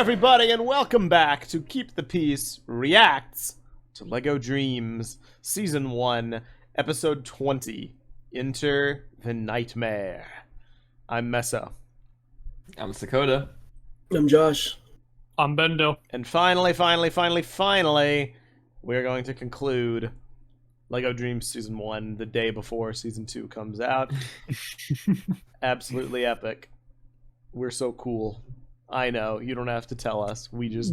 everybody, and welcome back to Keep the Peace reacts to LEGO DreamZzz Season 1, Episode 20, Enter the Nightmare. I'm Meso. I'm Sakota. I'm Josh. I'm Bendo. And finally, we're going to conclude LEGO DreamZzz Season 1 the day before Season 2 comes out. Absolutely epic. We're so cool. I know, you don't have to tell us, we just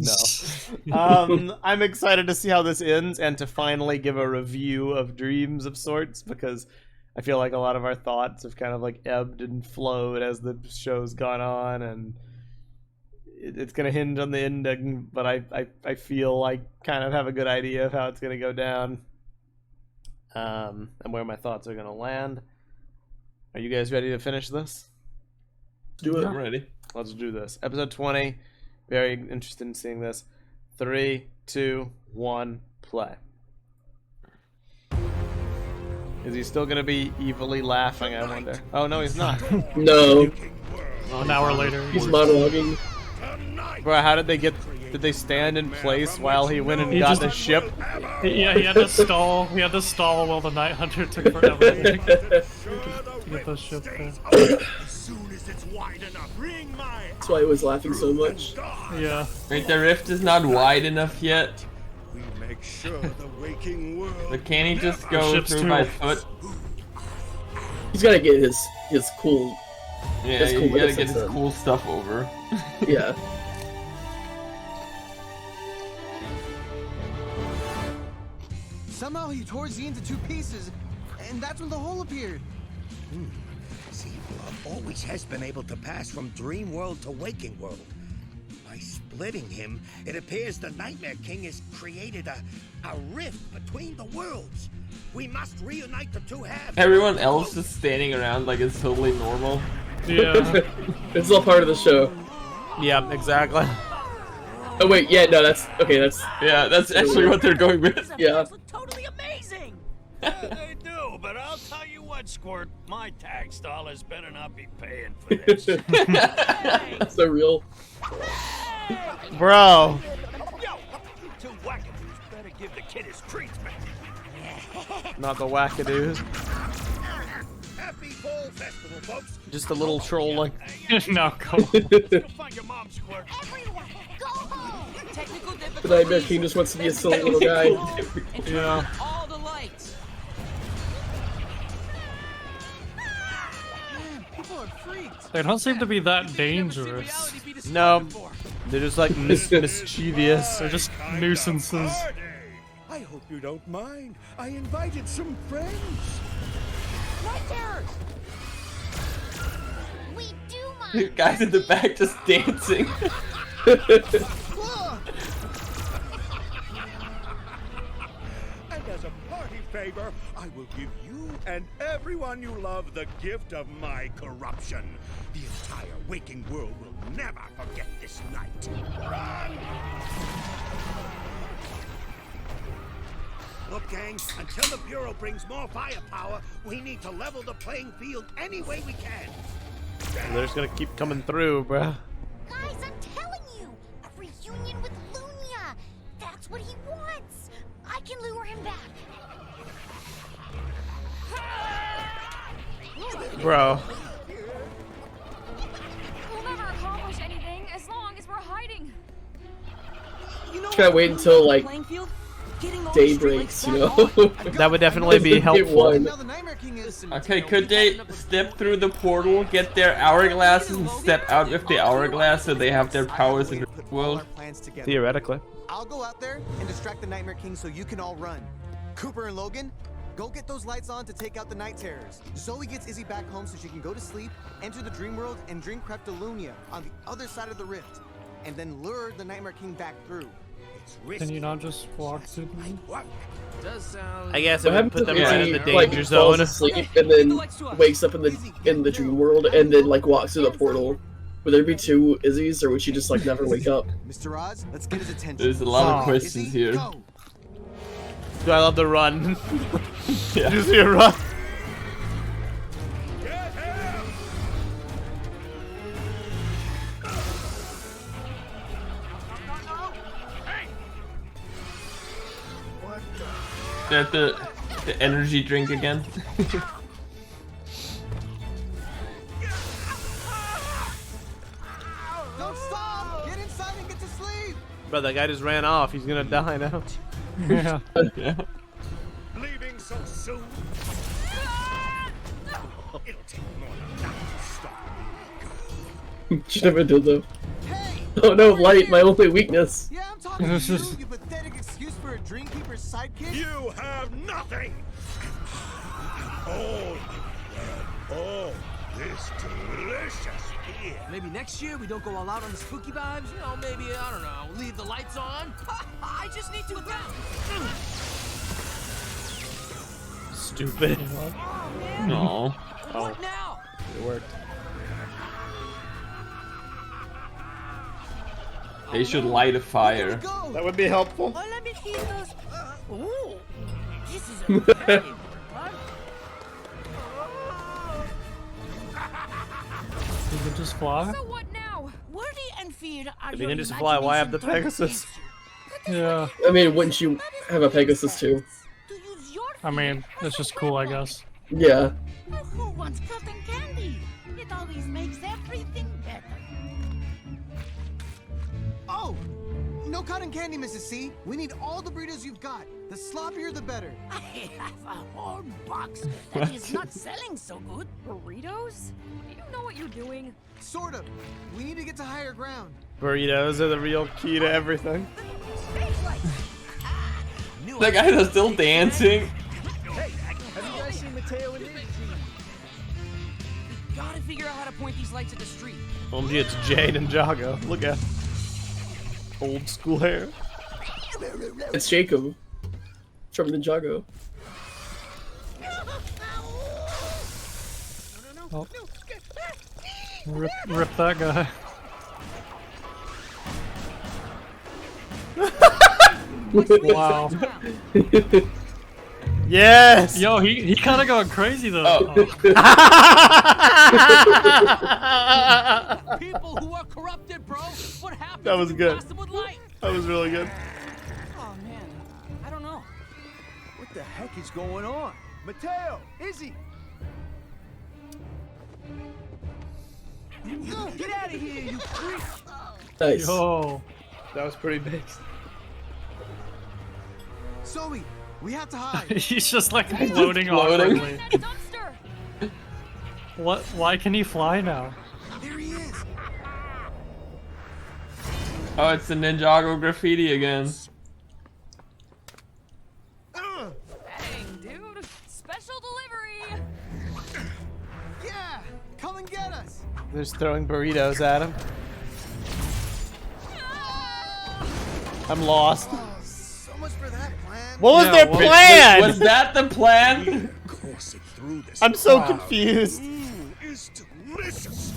know. I'm excited to see how this ends and to finally give a review of Dreams of sorts, because I feel like a lot of our thoughts have kind of like ebbed and flowed as the show's gone on, and it's going to hinge on the ending, but I feel like kind of have a good idea of how it's going to go down, and where my thoughts are going to land. Are you guys ready to finish this? Do it. I'm ready. Let's do this. Episode 20. Very interested in seeing this. 3, 2, 1, play. Is he still gonna be evilly laughing, I wonder? Oh no, he's not. No. An hour later. He's monologuing. Bro, how did they stand in place while he went and got the ship? Yeah, he had to stall. He had to stall while the Night Hunter took forever to get the ship there. That's why he was laughing so much. Yeah. Wait, the rift is not wide enough yet. We make sure the waking world. But can he just go ship's through too- by foot? He's gotta get his cool. Yeah, That's cool, you but gotta that's get his awesome. cool stuff over. Yeah. Somehow he tore Z into two pieces, and that's when the hole appeared. See, Blood always has been able to pass from dream world to waking world. By splitting him, it appears the Nightmare King has created a rift between the worlds. We must reunite the two halves. Everyone else is standing around like it's totally normal. Yeah. It's all part of the show. Yeah, exactly. Oh wait, yeah, no, that's okay. That's Yeah, that's actually what they're going with. yeah. Totally amazing! They do, but I'll tell you what, Squirt, my tax dollars better not be paying for this. That's so real. Bro. Yo, you two wackadoos better give the kid his treats back. Not the wackadoos. Happy Fall Festival, folks. Just a little trolling. No, go. Go find your mom, Squirt. Everyone, go home! Technical The Nightmare King just wants to be a silly little guy. Yeah. All the lights. Man, people are freaked. They don't seem to be that dangerous. No. They're just like mischievous. They're just nuisances. I hope you don't mind. I invited some friends. Night terrors! We do The mind. guys in the back just dancing. And as a party favor, I will give you and everyone you love the gift of my corruption. The entire waking world will never forget this night. Run! Look, gang, until the Bureau brings more firepower, we need to level the playing field any way we can. They're just gonna keep coming through, bruh. Guys, I'm telling you, a reunion with Lunia. That's what he wants. I can lure him back. Bro. We'll never accomplish anything as long as we're hiding. You know, Gotta wait until like playing field? Getting all day the breaks, you streetlights know. back on. That would definitely be Get helpful. one. Now the Nightmare King is. Okay, could they step through the portal, get their hourglasses, and step out with the hourglass so they have their powers in the world? Theoretically. I'll go out there and distract the Nightmare King so you can all run. Cooper and Logan, go get those lights on to take out the night terrors. Zoe gets Izzy back home so she can go to sleep, enter the dream world, and drink Kreptalunia on the other side of the rift, and then lure the Nightmare King back through. Can you not just walk through them? I guess What it would happens put if them he, right in the like, danger falls zone. asleep and then wakes up in the dream world and then like walks through the portal? Would there be two Izzy's, or would she just like never wake up? Mr. Oz, let's get his attention. There's a lot of Oh. questions Izzy, here. go. Do I love the run? Yeah. Did you see a run? Get him! That the energy drink again. Don't stop! Get inside and get to sleep! Bro, that guy just ran off. He's gonna die now. Yeah. Yeah. Leaving so soon? It'll take more than that to stop me. Should never do though. Hey! Oh no, light, my only weakness. Yeah, I'm talking to you, you pathetic excuse for a Dreamkeeper's sidekick. You have nothing! Oh, oh, this delicious beer. Maybe next year we don't go all out on the spooky vibes. You know, maybe, I don't know, leave the lights on. I just need to look down. Stupid. No. What now? It worked. They should light a fire. That would be helpful. Oh, let me see those. Ooh, this is a very important one. You can just fly? So what now? Worthy and fear are If your you can just fly, why have the imagination Pegasus? Yeah. I mean, wouldn't you have a Pegasus too? to use your I mean, it's just cool, I guess. Yeah. Well, who wants cotton candy? It always makes everything better. Oh! No cotton candy, Mrs. C. We need all the burritos you've got. The sloppier, the better. I have a whole box that is not selling so good. Burritos? Do you know what you're doing? Sort of. We need to get to higher ground. Burritos are the real key to everything. That guy is still dancing. Hey, have you guys seen Mateo and Nick? Gotta figure out how to point these lights at the street. OMG, it's Jade and Jago. Look at old school hair. It's Jacob. From Ninjago. Oh. Rip that guy. Wow. Yes! Yo, he kind of going crazy though. Oh. People who are corrupted, bro. What happened? That was to good. Boston with light? That was really good. Oh man, I don't know. What the heck is going on? Mateo! Izzy! No, get out of here, you freak! Nice. Yo. That was pretty big. Zoe, we have to hide. He's just like floating Floating. awkwardly. That dumpster! What? Why can he fly now? There he is. Oh, it's the Ninjago graffiti again. Ugh. Dang, dude. Special delivery! Yeah, come and get us. They're just throwing burritos at him. I'm lost. Oh, so much for that plan. What was Yeah, their what- plan? Was that the plan? Coursing through this I'm so crowd confused. is delicious.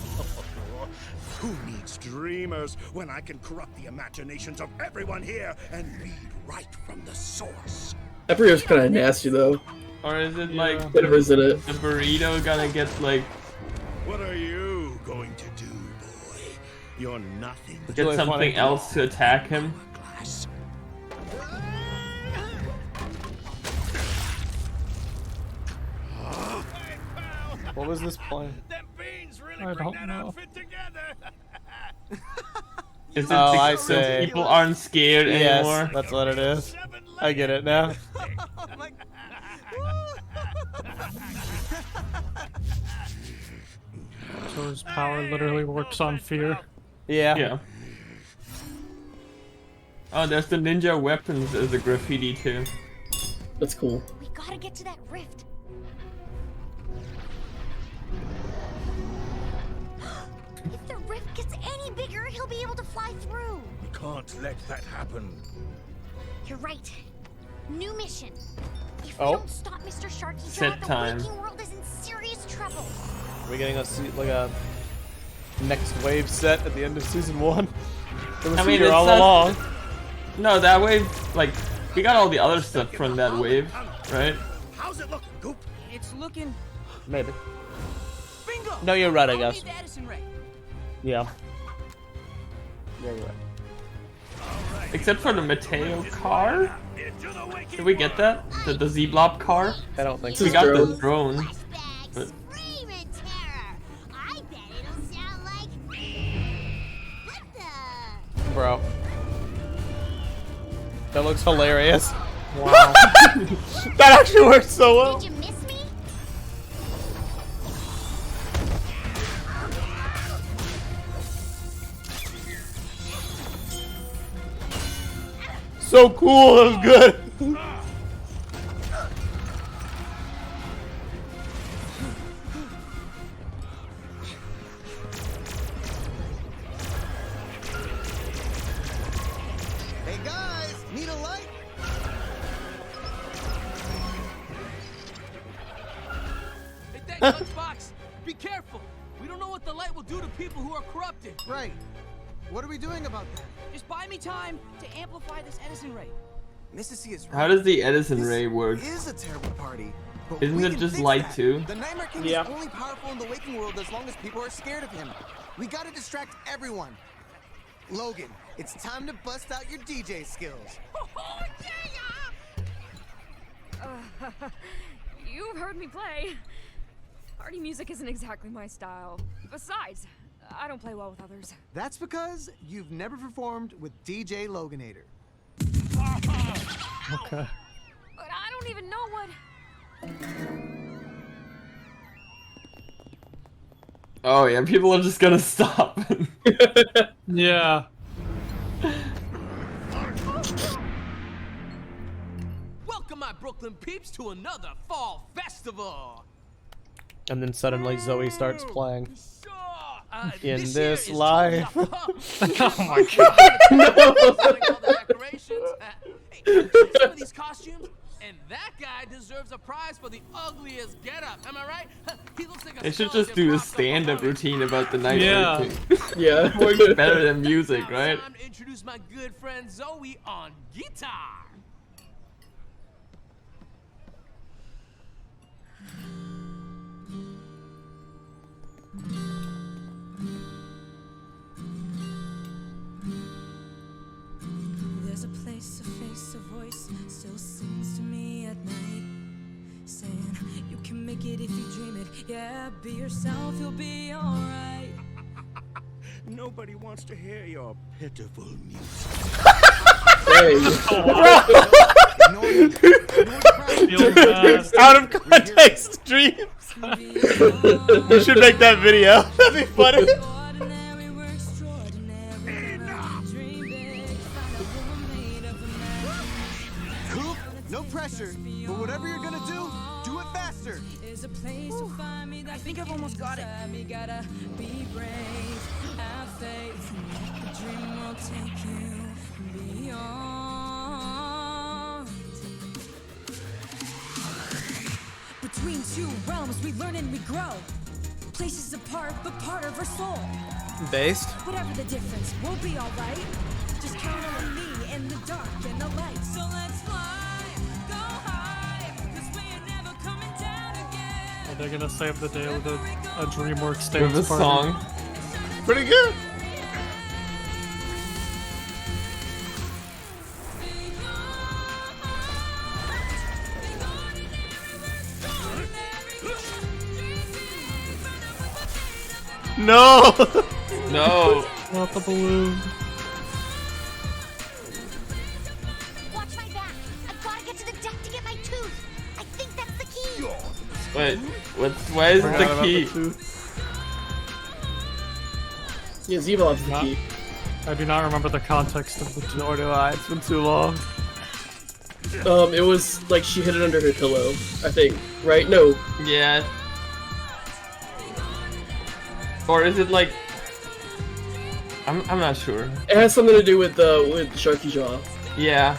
Who needs dreamers when I can corrupt the imaginations of everyone here and read right from the source? That burrito's kind of nasty though. Or is it like Whatever's in it. the burrito gonna get like What are you going to do, boy? You're nothing but get really something funny. else to attack him? glass. What was this plan? Them beans really I bring don't that know. outfit together. Is it Oh, I because see. people aren't scared Yes, anymore? that's what it is. I get it now. Oh my So his power literally works on fear. Yeah. Yeah. Oh, there's the ninja weapons as a graffiti too. That's cool. We gotta get to that rift. If the rift gets any bigger, he'll be able to fly through. We can't let that happen. You're right. New mission. If Oh. we don't stop Mr. Sharky Set Jaw, time. the waking world is in serious trouble. We're getting a like a next wave set at the end of season 1. It was I mean, here it's all not- along. No, that wave, like, we got all the other stuff from that wave, right? How's it looking, Goop? It's looking Maybe. bingo. No, you're right, I I'll guess. need the Edison ray. Yeah. Yeah, you're right. Except for the Mateo car. Did we get that? The Z-Blob car? I don't think We so. got the drone. But Scream in terror. I bet it'll sound like. What the? Bro. That looks hilarious. Wow. That actually works so well. Did you miss me? So cool. That was good. Hey guys, need a light? Hey, thanks, Lunchbox. Be careful. We don't know what the light will do to people who are corrupted. Right. What are we doing about that? Just buy me time to amplify this Edison ray. Mrs. C is right. how does the Edison ray work? This is a terrible party. But Isn't we it can just fix light that. too? The Nightmare King Yeah. is only powerful in the waking world as long as people are scared of him. We gotta distract everyone. Logan, it's time to bust out your DJ skills. You've heard me play. Party music isn't exactly my style. Besides, I don't play well with others. That's because you've never performed with DJ Loganator. Okay. But I don't even know what. Oh yeah, people are just gonna stop. Yeah. Welcome, my Brooklyn peeps, to another fall festival. And then suddenly Zoe starts playing. Sure. In year this is life. truly a- Oh my god. Selling all the decorations. Hey, some of these costumes, and that guy deserves a prize for the ugliest getup. Am I right? He looks like a They should skeleton just do a propped up stand-up on a- routine about the Nightmare Yeah. King. Yeah. Works better than music, Now right? it's time to introduce my good friend Zoe on guitar. There's a place, a face, a voice still sings to me at night, saying you can make it if you dream it. Yeah, be yourself, you'll be alright. Nobody wants to hear your pitiful music. Dang. Feel bad. Out of context dreams. You should make that video. That'd be funny. Ordinary, we're extraordinary. Dream big, find a woman made of a Coop, no pressure. But whatever you're gonna do it faster. There's a place to find me. I think I've almost got it. Me gotta be brave, have faith. The dream will take you beyond. Between two realms, we learn and we grow. Places apart, but part of our soul. Based. Whatever the difference, we'll be alright. Just count on me in the dark and the light. So let's fly, go high, 'cause we ain't never coming down again. Are they gonna save the day with a DreamWorks dance With a party? song. Pretty good. No. No. Not the balloon. Watch my back. I've gotta get to the deck to get my tooth. I think that's the key. Wait, why is it Forgot the about key? tooth. Yeah, Z-Blob's the key. I do not remember the context of the Nor do I. It's been too long. It was like she hid it under her pillow, I think. Right? No. Yeah. Or is it like... I'm not sure. It has something to do with Sharky Jaw. Yeah.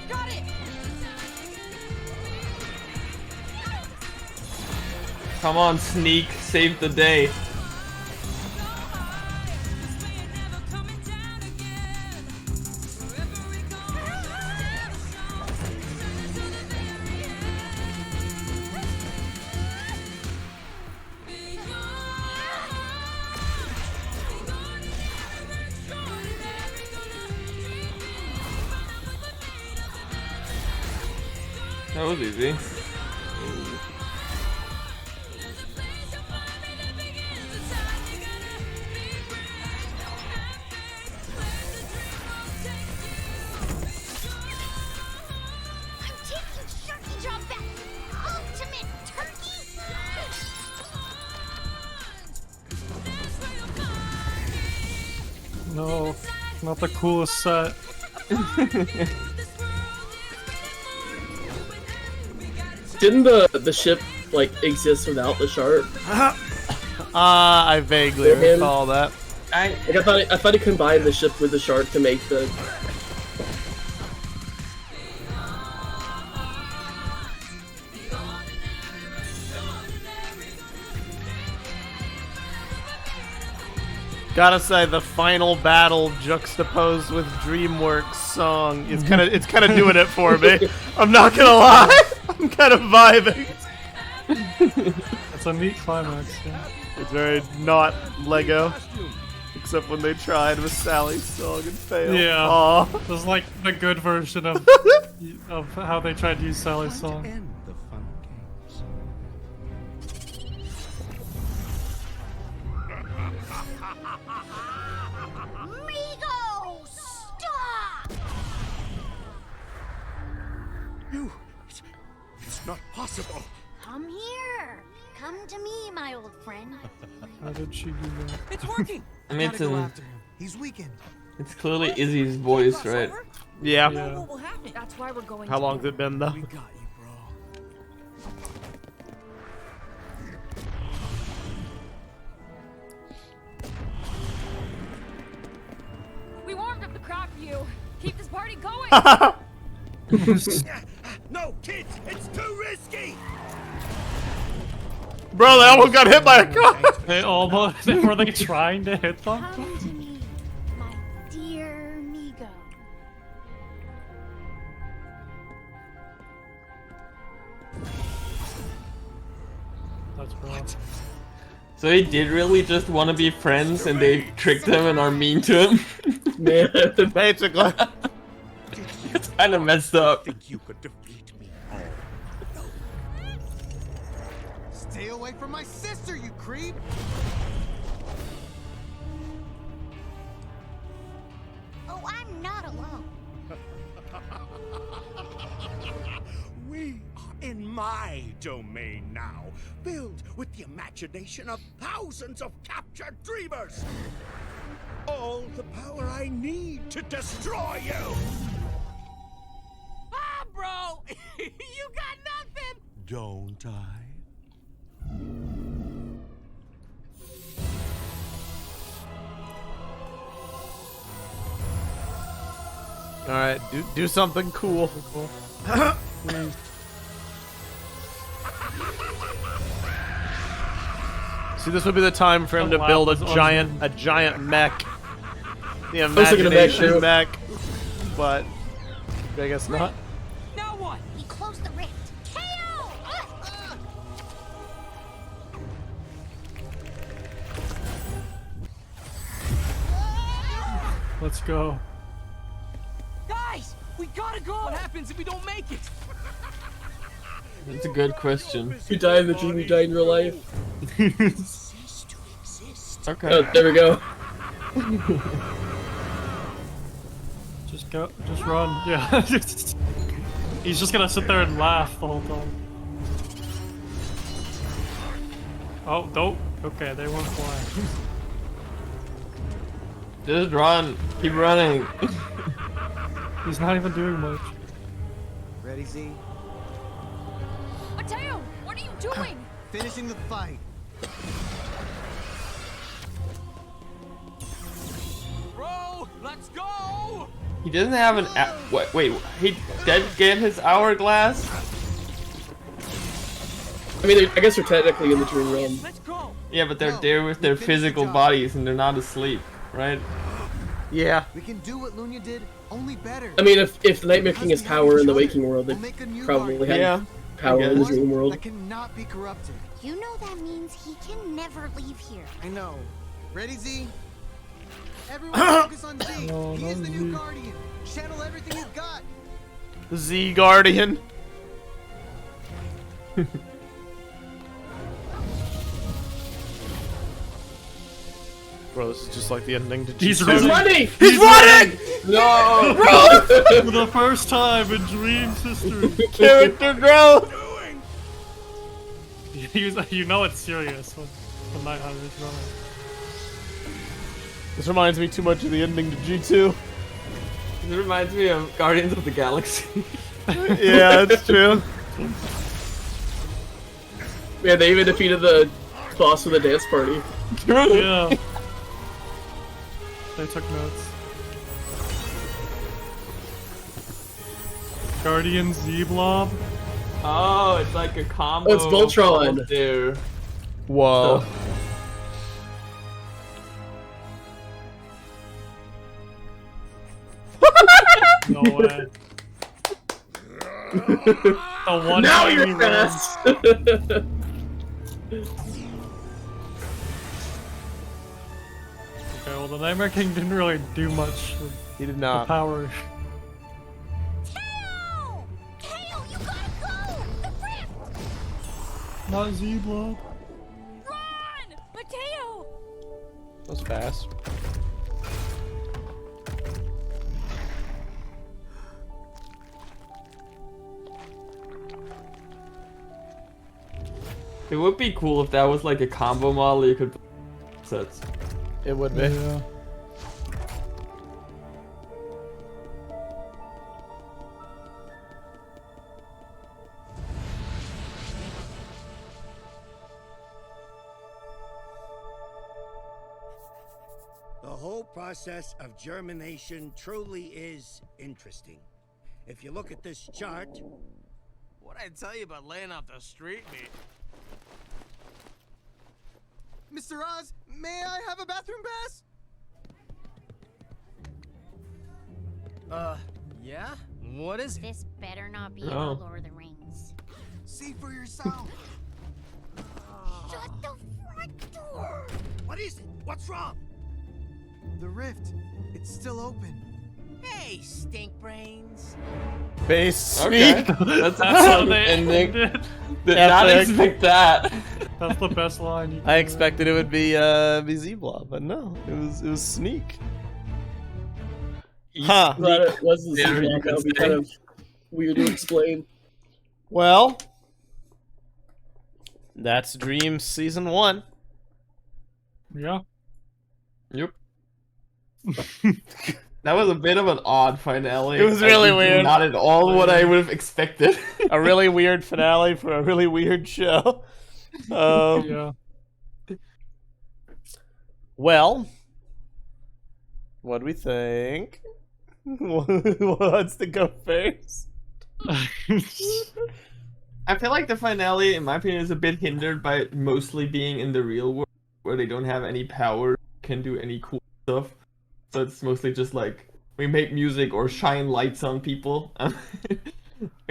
Got it. Come on, Sneak. Save the day. That was easy. No, not the coolest set. Didn't the ship like exist without the shark? I vaguely recall that. I thought it combined the ship with the shark to make the. Gotta say, the final battle juxtaposed with DreamWorks song is kind of doing it for me. I'm not gonna lie, I'm kind of vibing. It's a neat climax. Yeah. It's very not Lego, except when they tried with Sally's song and failed. Yeah, Aww. it was like the good version of how they tried to use Sally's song. It's not possible. Come here. Come to me, my old friend. How did she do that? It's working. I mean, He's weakened. it's clearly Izzy's voice, right? Yeah. Yeah. That's why we're going. How to long's it been though? We got you, bro. We warmed up the crowd for you. Keep this party going. No, kids, it's too risky. Bro, they almost got hit by a car. They almost were they trying to hit them? Come to me, my dear Migo. That's right. So they did really just want to be friends, and they tricked him and are mean to him. Man, basically. It's kind of messed up. Think you could defeat me? Stay away from my sister, you creep! Oh, I'm not alone. We are in my domain now, filled with the imagination of thousands of captured dreamers. All the power I need to destroy you. Ah, bro! You got nothing! Don't I? All right, do something cool. See, this would be the time for him to build a giant mech. The imagination mech, but I guess not. Now what? He closed the rift. KO! Let's go. Guys, we gotta go. What happens if we don't make it? That's a good question. You die in the dream, you die in real life. Okay. Oh, there we go. Just go. Just run. Yeah. He's just gonna sit there and laugh the whole time. Oh, don't. Okay, they won't fly. Just run. Keep running. He's not even doing much. Ready, Z? Mateo, what are you doing? Finishing the fight. Bro, let's go! He doesn't have an. Wait, he did get his hourglass? I mean, I guess they're technically in the dream realm. Let's go! Yeah, but they're there with their physical bodies and they're not asleep, right? Yeah. We can do what Lunia did, only better. I mean, if the Nightmare King has power in the waking world, they probably have power in the dream world. That cannot be corrupted. You know that means he can never leave here. I know. Ready, Z? Everyone focus on Z. No, He is the not new Z. Guardian. Channel everything he's got. Z Guardian. Bro, this is just like the ending to He's G2. running! He's running! No! For the first time in Dream's history. Character growth! You know it's serious when Night Hunter's running. This reminds me too much of the ending to G2. It reminds me of Guardians of the Galaxy. Yeah, that's true. Yeah, they even defeated the boss with a dance party. Yeah. They took notes. Guardian Z-Blob. Oh, it's like a combo. Oh, it's Voltron. There. Whoa. No way. The one Now time he you're runs. fast! Okay, well the Nightmare King didn't really do much with He did the not. power. Tail! Tail, you gotta go! The rift! Not Z-Blob. Run! Mateo! That was fast. It would be cool if that was like a combo model you could put sets. It would be. Yeah. The whole process of germination truly is interesting. If you look at this chart, What'd I tell you about laying out the street meat? Mr. Oz, may I have a bathroom pass? Yeah? What is it? This better not be Oh. Lord of the Rings. See for yourself. Shut the front door! what is it? What's wrong? The rift, it's still open. Hey, stink brains. Base Okay. sneak. That's how an they ending. ended. Did not Epic. expect that. That's the best line you can I expected it would be Z-Blob, but no, it was sneak. Huh. Glad it was the There you Z-Blob. That could would be say. kind of weird to explain. Well, that's Dreams Season 1. Yeah. Yep. That was a bit of an odd finale. It was really Like, weird. Not at all what I would have expected. A really weird finale for a really weird show. Yeah. Well, what do we think? Who wants to go first? I feel like the finale, in my opinion, is a bit hindered by it mostly being in the real world, where they don't have any power, can do any cool stuff. So it's mostly just like, we make music or shine lights on people. I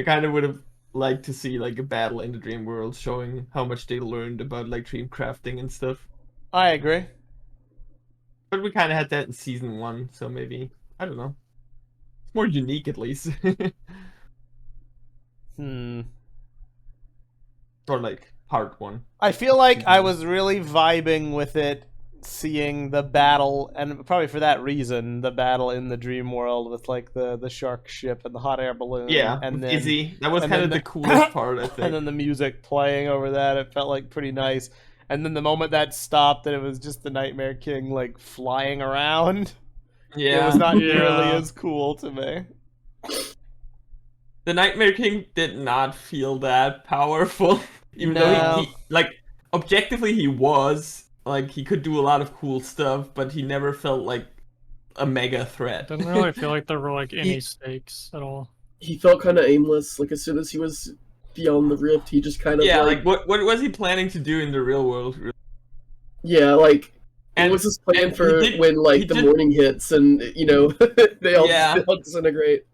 kind of would have liked to see like a battle in the dream world showing how much they learned about like dream crafting and stuff. I agree. But we kind of had that in season 1, so maybe, I don't know. It's more unique at least. Or like part 1. I feel like I was really vibing with it, seeing the battle, and probably for that reason, the battle in the dream world with like the shark ship and the hot air balloon. Yeah, and with then Izzy. That was and kind then of the coolest part, I think. And then the music playing over that, it felt like pretty nice. And then the moment that stopped, and it was just the Nightmare King like flying around. Yeah. It was not Yeah. nearly as cool to me. The Nightmare King did not feel that powerful. Even though No. he, like, objectively he was. Like, he could do a lot of cool stuff, but he never felt like a mega threat. Didn't really feel like there were like any stakes at all. He felt kind of aimless. Like as soon as he was beyond the rift, he just kind of Yeah, like, what was he planning to do in the real world? yeah, like And- what was his plan and for he did- when like he the did- morning hits and you know they all Yeah. disintegrate.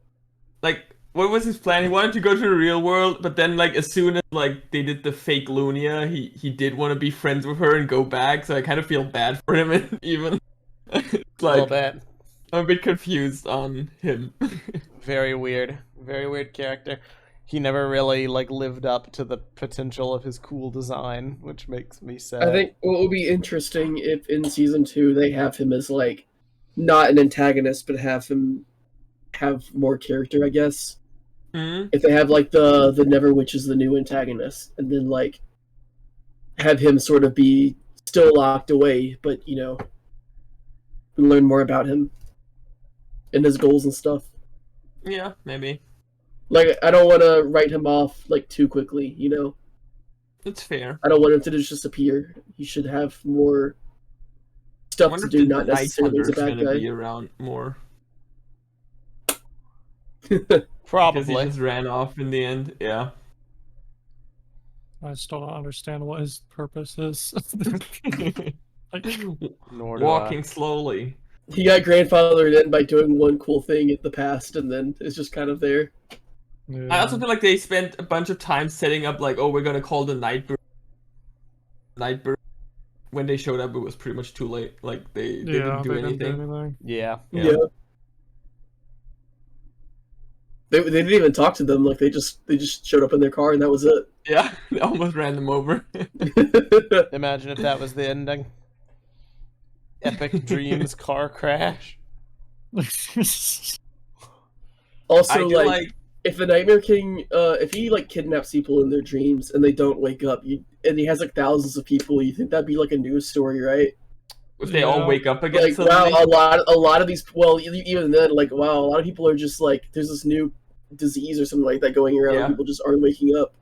Like, what was his plan? He wanted to go to the real world, but then, like, as soon as, like, they did the fake Lunia, he did want to be friends with her and go back, so I kind of feel bad for him, even. A little Like, bit. I'm a bit confused on him. Very weird. Very weird character. he never really like lived up to the potential of his cool design, which makes me sad. I think what would be interesting if in season 2 they have him as like not an antagonist, but have him have more character, I guess. If they have like the Never Witch is the new antagonist, and then like have him sort of be still locked away, but you know, learn more about him and his goals and stuff. Yeah, maybe. Like, I don't want to write him off like too quickly, you know. It's fair. I don't want him to just disappear. He should have more stuff to do, not necessarily as a bad guy. Be around more. Probably. Because he just ran off in the end. Yeah. I still don't understand what his purpose is. Walking slowly. He got grandfathered in by doing one cool thing in the past, and then it's just kind of there. Yeah. I also feel like they spent a bunch of time setting up, like, oh, we're gonna call the Nightbird. When they showed up, it was pretty much too late. Like, they didn't do anything. Yeah. They didn't even talk to them. Like, they just showed up in their car, and that was it. Yeah, they almost ran them over. Imagine if that was the ending. Epic Dreams car crash. Also, like, if the Nightmare King, if he like kidnaps people in their dreams and they don't wake up, and he has like thousands of people, you think that'd be like a news story, right? If they all wake up again, like suddenly? wow, a lot of these. Well, even then, like wow, a lot of people are just like, there's this new disease or something like that going around. And people just aren't waking up.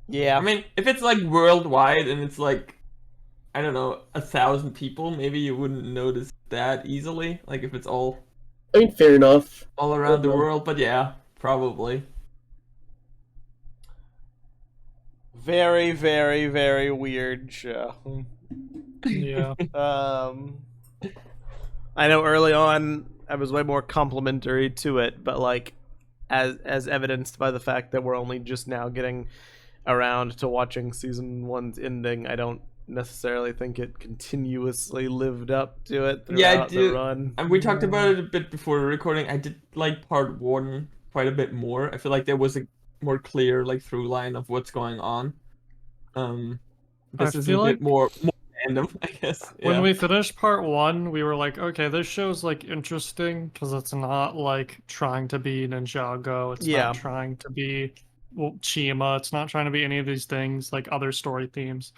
Yeah, I mean, if it's like worldwide and it's like, I don't know, 1,000 people, maybe you wouldn't notice that easily. Like if it's all, I mean, fair enough, all around the world. But yeah, probably. Very, very, very weird show. Yeah. I know early on I was way more complimentary to it, but like as evidenced by the fact that we're only just now getting around to watching season 1's ending, I don't necessarily think it continuously lived up to it throughout the run. And we talked about it a bit before recording. I did like part 1 quite a bit more. I feel like there was a more clear like through line of what's going on. This is a bit more random, I guess. When we finished part 1, we were like, okay, this show's like interesting because it's not like trying to be Ninjago. It's not trying to be Chima. It's not trying to be any of these things like other story themes.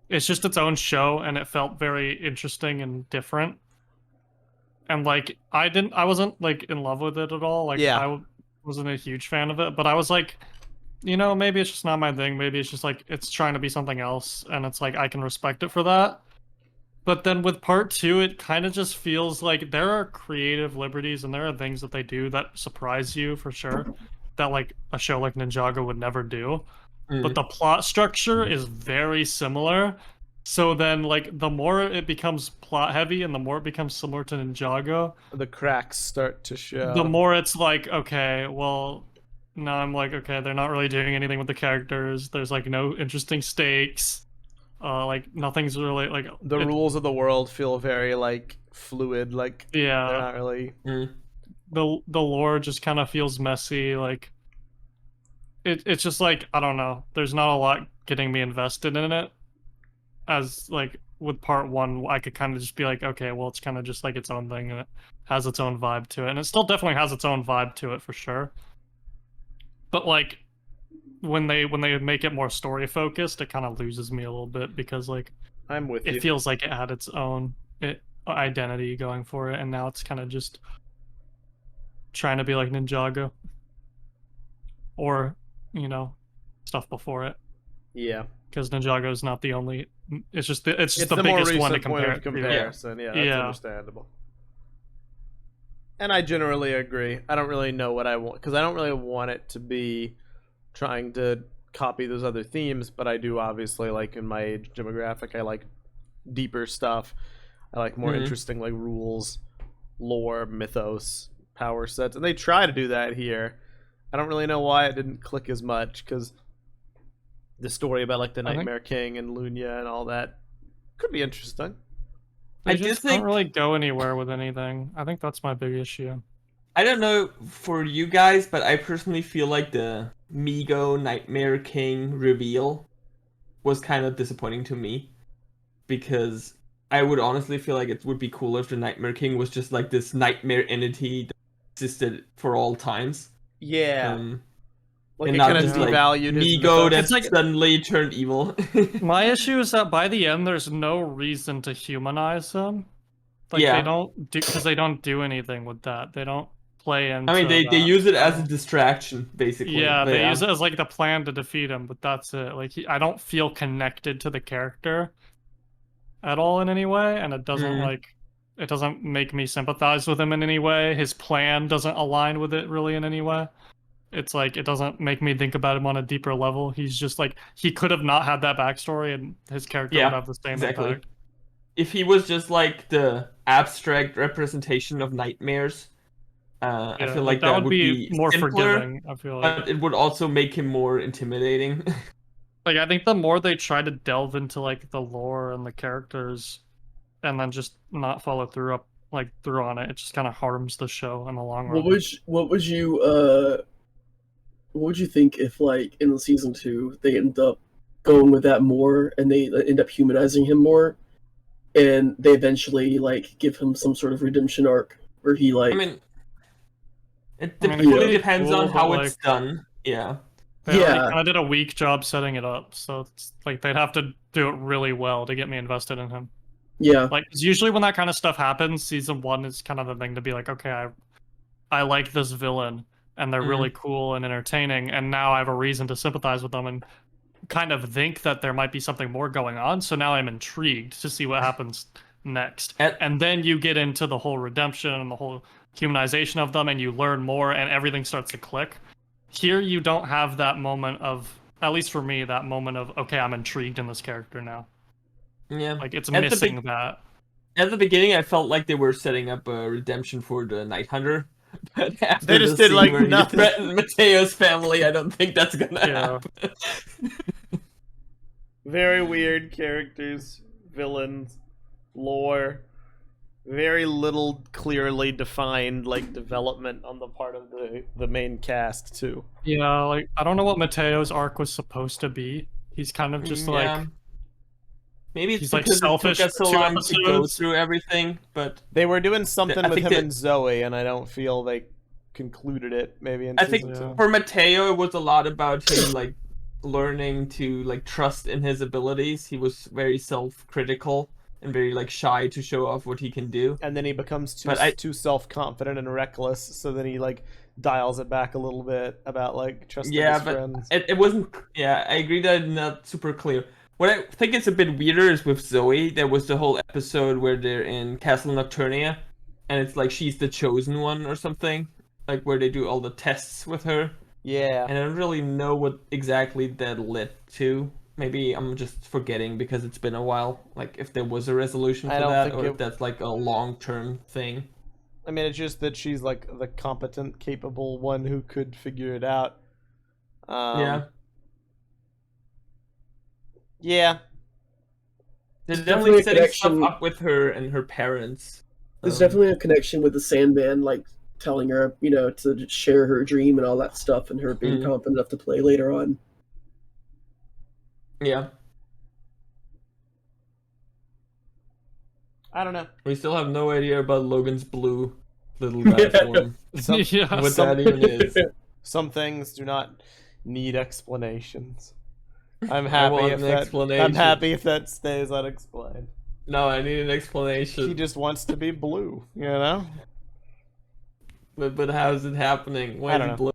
It's just its own show, and it felt very interesting and different. And like, I wasn't like in love with it at all. Like, I wasn't a huge fan of it, but I was like, you know, maybe it's just not my thing. Maybe it's just like it's trying to be something else, and it's like I can respect it for that. But then with part 2, it kind of just feels like there are creative liberties and there are things that they do that surprise you for sure, that like a show like Ninjago would never do. But the plot structure is very similar. So then, like, the more it becomes plot heavy and the more it becomes similar to Ninjago, the cracks start to show. The more it's like, okay, well, now I'm like, okay, they're not really doing anything with the characters. There's like no interesting stakes. Like nothing's really like the rules of the world feel very like fluid. Like they're not really. The lore just kind of feels messy. Like it's just like, I don't know. There's not a lot getting me invested in it. As like with part 1, I could kind of just be like, okay, well, it's kind of just like its own thing and it has its own vibe to it, and it still definitely has its own vibe to it for sure. But like when they make it more story focused, it kind of loses me a little bit because like I'm with you. It feels like it had its own identity going for it, and now it's kind of just trying to be like Ninjago or, you know, stuff before it. Yeah, because Ninjago is not the only. It's just the the biggest one to compare. Comparison. Yeah, that's understandable. And I generally agree. I don't really know what I want, because I don't really want it to be trying to copy those other themes, but I do obviously, like, in my age demographic, I like deeper stuff. I like more interesting, like, rules, lore, mythos, power sets, and they try to do that here. I don't really know why it didn't click as much, because the story about like the Nightmare King and Lunia and all that could be interesting. I just don't really go anywhere with anything. I think that's my big issue. I don't know for you guys, but I personally feel like the Migo Nightmare King reveal was kind of disappointing to me, because I would honestly feel like it would be cooler if the Nightmare King was just like this nightmare entity that existed for all times. Yeah. Like and it not kind of just like devalued his Migo that mythos. like- suddenly turned evil. My issue is that by the end, there's no reason to humanize him. Like Yeah. they don't do because they don't do anything with that. They don't play into. I mean, they that. use it as a distraction, basically. Yeah, but they use it as like the plan to defeat him, but that's it. Like I don't feel connected to the character at all in any way, and it doesn't it doesn't make me sympathize with him in any way. His plan doesn't align with it really in any way. It's like it doesn't make me think about him on a deeper level. He's just like he could have not had that backstory, and his character would have the same impact. If he was just like the abstract representation of nightmares, I feel like that would be more simpler, forgiving. I feel like, but it would also make him more intimidating. like I think the more they try to delve into like the lore and the characters, and then just not follow through on it, it just kind of harms the show in the long run. What would you think if, like, in season 2, they end up going with that more, and they end up humanizing him more, and they eventually, like, give him some sort of redemption arc where he, like... I mean, it really depends on how it's done. Yeah. They kind of did a weak job setting it up, so it's like they'd have to do it really well to get me invested in him. Yeah. Like, 'cause usually when that kind of stuff happens, season 1 is kind of the thing to be like, okay, I like this villain, and they're really cool and entertaining, and now I have a reason to sympathize with them and kind of think that there might be something more going on, so now I'm intrigued to see what happens next. And then you get into the whole redemption and the whole humanization of them, and you learn more, and everything starts to click. Here you don't have that moment of, at least for me, that moment of, okay, I'm intrigued in this character now. Yeah. Like, it's missing that. At the beginning, I felt like they were setting up a redemption for the Night Hunter. But after they just did like nothing. Mateo's family, I don't think that's gonna happen. Very weird characters, villains, lore. Very little clearly defined like development on the part of the main cast too. Yeah, like I don't know what Mateo's arc was supposed to be. He's kind of just like maybe it's he's because like selfish it took us so long to go through everything, but they were doing something with him and Zoe, and I don't feel they concluded it. Maybe in season 2. For Mateo, it was a lot about him like learning to like trust in his abilities. He was very self-critical and very like shy to show off what he can do. And then he becomes too self-confident and reckless, so then he like dials it back a little bit about like trusting his friends. It wasn't. Yeah, I agree that it's not super clear. What I think is a bit weirder is with Zoe. There was the whole episode where they're in Castle Nocturnia, and it's like she's the chosen one or something, like where they do all the tests with her. Yeah. And I don't really know what exactly that led to. Maybe I'm just forgetting because it's been a while. Like if there was a resolution for that, or if that's like a long-term thing. I mean, it's just that she's like the competent, capable one who could figure it out. Yeah. Yeah. They're definitely setting stuff up with her and her parents. There's definitely a connection with the Sandman, like telling her, you know, to share her dream and all that stuff, and her being confident enough to play later on. Yeah. I don't know. We still have no idea about Logan's blue little guy form. What that even is. Some things do not need explanations. I'm happy if that stays unexplained. No, I need an explanation. He just wants to be blue, you know? But how is it happening? Why is he blue?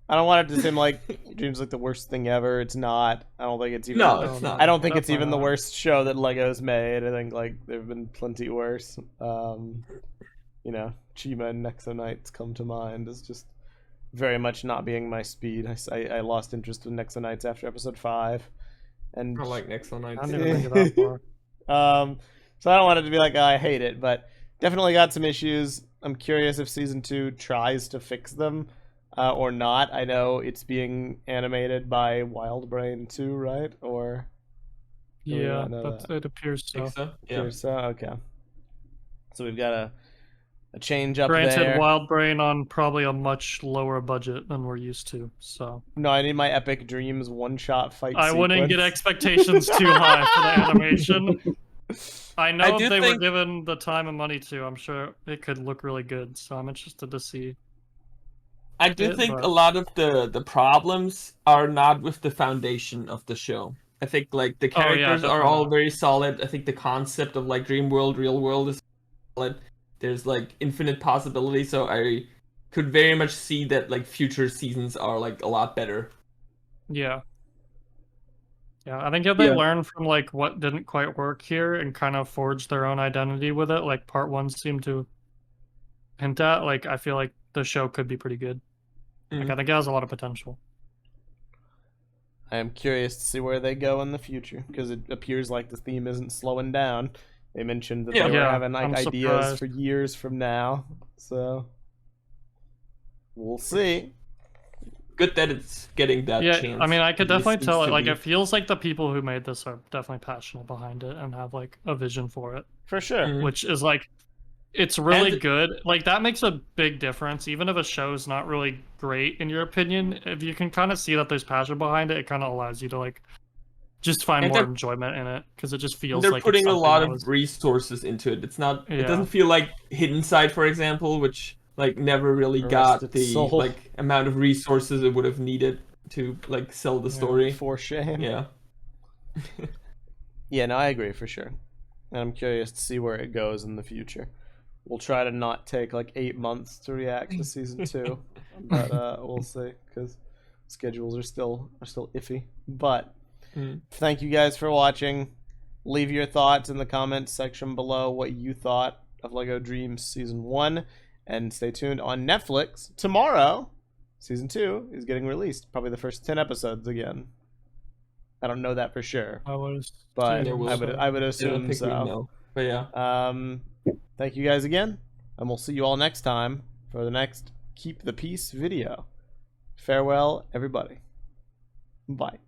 I don't want it to seem like Dream's like the worst thing ever. It's not. I don't think it's even. No, it's not. I don't think it's even the worst show that Lego's made. I think like there've been plenty worse. You know, Chima and Nexo Knights come to mind as just very much not being my speed. I lost interest in Nexo Knights after episode 5, and I like Nexo Knights. I didn't even think of that far. So I don't want it to be like, oh, I hate it, but definitely got some issues. I'm curious if season 2 tries to fix them. Or not. I know it's being animated by Wildbrain too, right? Or yeah, it appears so. Yeah. Okay. So we've got a change up Granted, there. Wild Brain on probably a much lower budget than we're used to, so... No, I need my Epic Dreams one-shot fight I sequence. wouldn't get expectations too high for the animation. I know if they were given the time and money to, I'm sure it could look really good, so I'm interested to see. I do think a lot of the problems are not with the foundation of the show. I think like the characters are all very solid. I think the concept of like dream world, real world is solid. There's like infinite possibility, so I could very much see that like future seasons are like a lot better. Yeah. Yeah, I think if they learn from like what didn't quite work here and kind of forge their own identity with it, like part 1 seemed to hint at, like I feel like the show could be pretty good. Like I think it has a lot of potential. I am curious to see where they go in the future, because it appears like the theme isn't slowing down. They mentioned that they were having like ideas for years from now, so we'll see. Good that it's getting that chance. I mean, I could definitely tell it. Like, it feels like the people who made this are definitely passionate behind it and have like a vision for it. For sure. Which is like, it's really good. Like that makes a big difference. Even if a show's not really great in your opinion, if you can kind of see that there's passion behind it, it kind of allows you to like just find more enjoyment in it, because it just feels like they're putting a lot of resources into it. It's not. It doesn't feel like Hidden Side, for example, which like never really got the like amount of resources it would have needed to like sell the story. For shame. Yeah. Yeah, no, I agree for sure. And I'm curious to see where it goes in the future. We'll try to not take like 8 months to react to season 2, but we'll see, because schedules are still iffy. But thank you guys for watching. Leave your thoughts in the comments section below, what you thought of LEGO Dreams Season 1, and stay tuned on Netflix. Tomorrow, Season 2 is getting released. Probably the first 10 episodes again. I don't know that for sure, but I would assume so. But yeah. Thank you guys again, and we'll see you all next time for the next Keep the Peace video. Farewell, everybody. Bye.